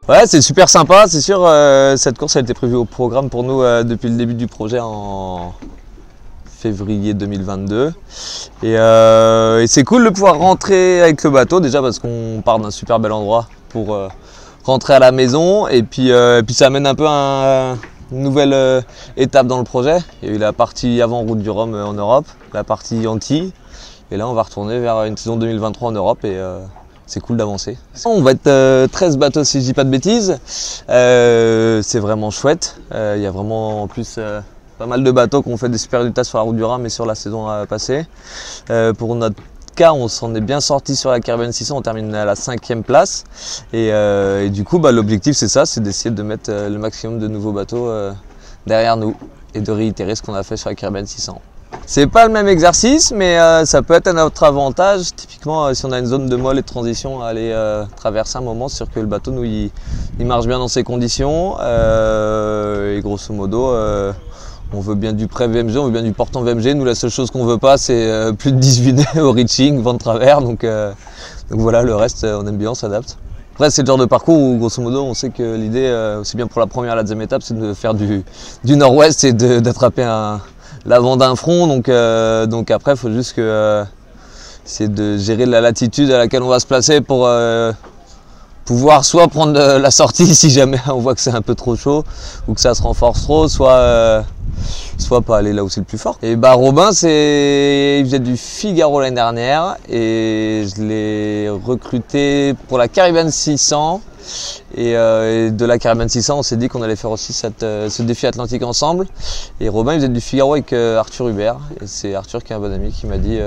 Ouais, c'est super sympa, c'est sûr. Cette course a été prévue au programme pour nous depuis le début du projet en février 2022. Et c'est cool de pouvoir rentrer avec le bateau, déjà parce qu'on part d'un super bel endroit pour rentrer à la maison. Et puis ça amène un peu une nouvelle étape dans le projet. Il y a eu la partie avant Route du Rhum en Europe, la partie Antilles. Et là, on va retourner vers une saison 2023 en Europe et c'est cool d'avancer. On va être 13 bateaux si je dis pas de bêtises. C'est vraiment chouette. Il y a vraiment en plus pas mal de bateaux qui ont fait des super résultats sur la Route du Rhum et sur la saison passée. Pour notre cas, on s'en est bien sorti sur la Caribbean 600, on termine à la 5e place. Et du coup, l'objectif c'est ça, c'est d'essayer de mettre le maximum de nouveaux bateaux derrière nous et de réitérer ce qu'on a fait sur la Caribbean 600. C'est pas le même exercice, mais ça peut être à notre avantage. Typiquement, si on a une zone de molle et de transition à aller traverser un moment, c'est sûr que le bateau, nous, il marche bien dans ces conditions. Et grosso modo, on veut bien du pré-VMG, on veut bien du portant VMG. Nous, la seule chose qu'on veut pas, c'est plus de 18 nœuds au reaching, vent de travers. Donc voilà, le reste, on aime bien, on s'adapte. Après, c'est le genre de parcours où, grosso modo, on sait que l'idée, aussi bien pour la première et la deuxième étape, c'est de faire du nord-ouest et d'attraper l'avant d'un front, donc après il faut juste que c'est de gérer la latitude à laquelle on va se placer pour pouvoir soit prendre la sortie si jamais on voit que c'est un peu trop chaud ou que ça se renforce trop, soit pas aller là où c'est le plus fort. Et Robin, il faisait du Figaro l'année dernière et je l'ai recruté pour la Caribbean 600. Et de la Caribbean 600, on s'est dit qu'on allait faire aussi ce défi atlantique ensemble. Et Robin, il faisait du Figaro avec Arthur Hubert. Et c'est Arthur qui est un bon ami qui m'a dit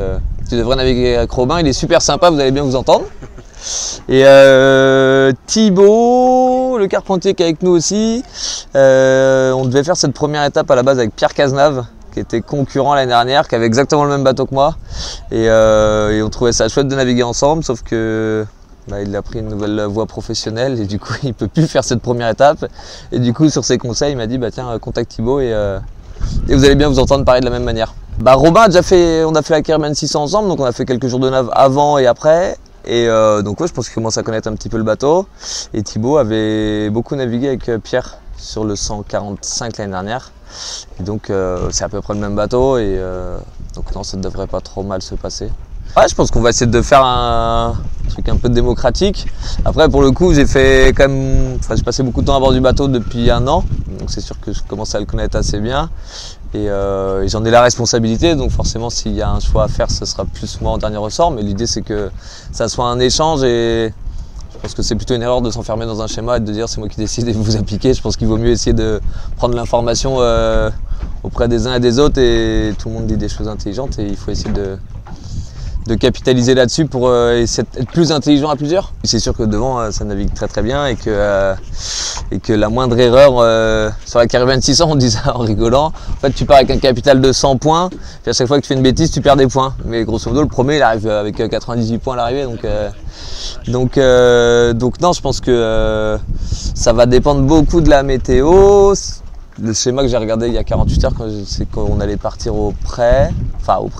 tu devrais naviguer avec Robin, il est super sympa, vous allez bien vous entendre. Et Thibaut, le carpentier qui est avec nous aussi, on devait faire cette première étape à la base avec Pierre Cazenave, qui était concurrent l'année dernière, qui avait exactement le même bateau que moi. Et on trouvait ça chouette de naviguer ensemble, sauf que il a pris une nouvelle voie professionnelle et du coup il peut plus faire cette première étape. Et du coup sur ses conseils il m'a dit tiens, contacte Thibaut et vous allez bien vous entendre parler de la même manière. Robin a déjà fait, on a fait la Caribbean 600 ensemble, donc on a fait quelques jours de nav avant et après. Et donc ouais, je pense qu'il commence à connaître un petit peu le bateau. Et Thibaut avait beaucoup navigué avec Pierre sur le 145 l'année dernière. Et donc c'est à peu près le même bateau et donc non, ça ne devrait pas trop mal se passer. Ouais, je pense qu'on va essayer de faire un truc un peu démocratique. Après, pour le coup, j'ai passé beaucoup de temps à bord du bateau depuis 1 an. Donc c'est sûr que je commence à le connaître assez bien. Et j'en ai la responsabilité. Donc forcément, s'il y a un choix à faire, ce sera plus moi en dernier ressort. Mais l'idée, c'est que ça soit un échange. Et je pense que c'est plutôt une erreur de s'enfermer dans un schéma et de dire c'est moi qui décide et vous appliquez. Je pense qu'il vaut mieux essayer de prendre l'information auprès des uns et des autres. Et tout le monde dit des choses intelligentes. Et il faut essayer de capitaliser là-dessus pour essayer d'être plus intelligent à plusieurs. C'est sûr que devant ça navigue très très bien et que la moindre erreur sur la Caribbean 600, on dit ça en rigolant, en fait tu pars avec un capital de 100 points, puis à chaque fois que tu fais une bêtise tu perds des points. Mais grosso modo le premier il arrive avec 98 points à l'arrivée, donc non, je pense que ça va dépendre beaucoup de la météo. Le schéma que j'ai regardé il y a 48 heures, c'est qu'on allait partir au près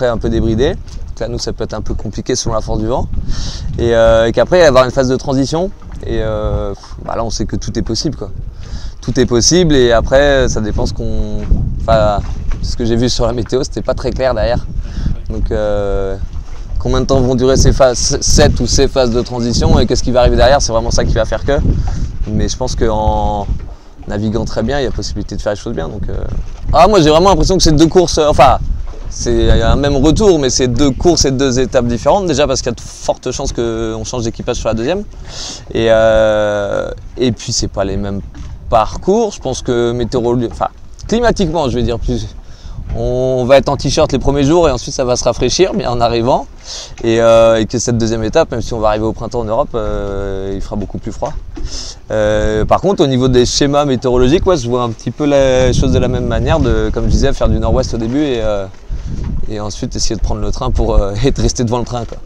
un peu débridé. Là, nous, ça peut être un peu compliqué selon la force du vent. Et qu'après, il va y avoir une phase de transition. Et là, on sait que tout est possible, quoi. Tout est possible. Et après, ça dépend ce que j'ai vu sur la météo, c'était pas très clair derrière. Donc, combien de temps vont durer cette phases de transition et qu'est-ce qui va arriver derrière, c'est vraiment ça qui va faire que. Mais je pense qu'en naviguant très bien, il y a possibilité de faire les choses bien. Donc, moi, j'ai vraiment l'impression que c'est 2 courses. Il y a un même retour, mais c'est 2 courses et 2 étapes différentes. Déjà parce qu'il y a de fortes chances qu'on change d'équipage sur la deuxième. Et puis c'est pas les mêmes parcours. Je pense que climatiquement, je vais dire plus. On va être en t-shirt les premiers jours et ensuite ça va se rafraîchir, mais en arrivant. Et que cette deuxième étape, même si on va arriver au printemps en Europe, il fera beaucoup plus froid. Par contre, au niveau des schémas météorologiques, je vois un petit peu les choses de la même manière, comme je disais, faire du nord-ouest au début et ensuite essayer de prendre le train pour rester devant le train, quoi.